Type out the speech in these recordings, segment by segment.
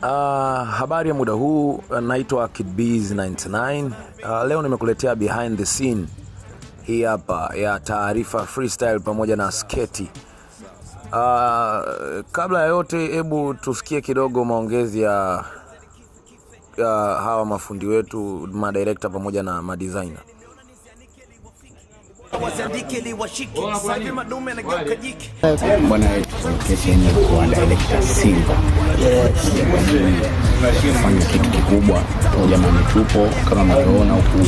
Habari ya muda huu, naitwa KidBees99. Leo nimekuletea behind the scene hii hapa ya Taarifa Freestyle pamoja na sketi. Kabla ya yote, hebu tusikie kidogo maongezi ya hawa mafundi wetu, madirector pamoja na madesigner. Bwana keseni kwa director Silva. Fanya kitu kikubwa. Jamani, tupo kama mnaona huku.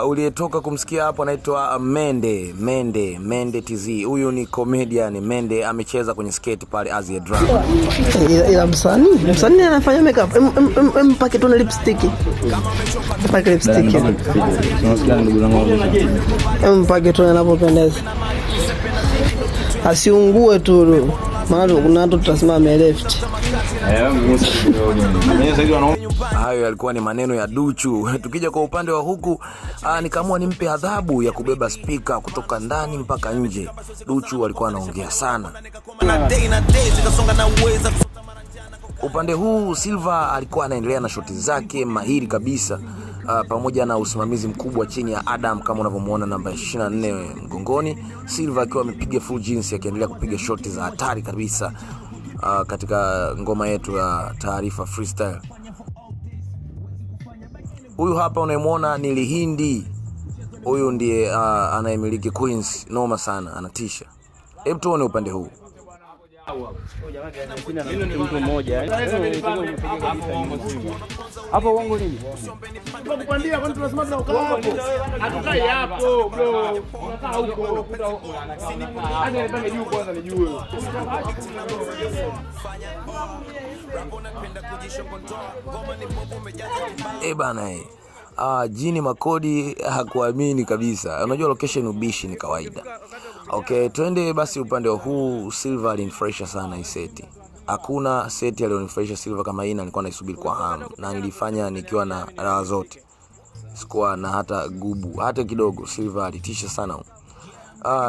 Uliyetoka kumsikia hapo anaitwa Mende TZ. Huyu ni comedian. Mende amecheza kwenye skate pale Asia Drama. Ila msanii anafanya makeup. Mpake tu na lipstick. Mpake lipstick. Unasikia ndugu zangu? Mpake tu anapopendeza. Asiungue tu. Maana kuna watu tutasimama left. Hayo yalikuwa ni maneno ya Duchu. Tukija kwa upande wa huku, nikaamua nimpe adhabu ya kubeba speaker kutoka ndani mpaka nje. Duchu alikuwa anaongea sana. Upande huu Silva alikuwa anaendelea na shoti zake mahiri kabisa, pamoja na usimamizi mkubwa chini ya Adam kama unavyomuona namba 24 mgongoni. Silva akiwa amepiga full jeans akiendelea kupiga shoti za hatari kabisa katika ngoma yetu ya Taarifa Freestyle. Huyu hapa unayemuona ni Lihindi. Huyu ndiye anayemiliki Queens. Noma sana, anatisha. Hebu tuone upande huu. Mtu mmoja hapo uongo nini? Kupandia kwani tunasema tunakaa hapo. Hatukai hapo bro. Unakaa huko. Aje nipande juu kwanza nijue. Bana Jini Makodi hakuamini kabisa. Unajua location ubishi ni kawaida. Okay, twende basi upande wa huu. Silva alinifurahisha sana hii seti. Hakuna seti alionifurahisha Silva kama hii, na nilikuwa naisubiri kwa hamu, na nilifanya nikiwa na raha zote. Sikuwa na hata gubu hata kidogo. Silva alitisha sana.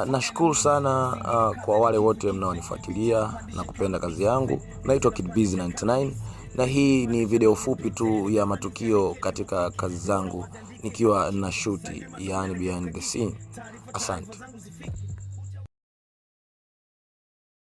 Nashukuru sana kwa wale wote mnaonifuatilia na kupenda kazi yangu. Naitwa KidBees99 na hii ni video fupi tu ya matukio katika kazi zangu nikiwa na shoot, yani behind the scene. Asante.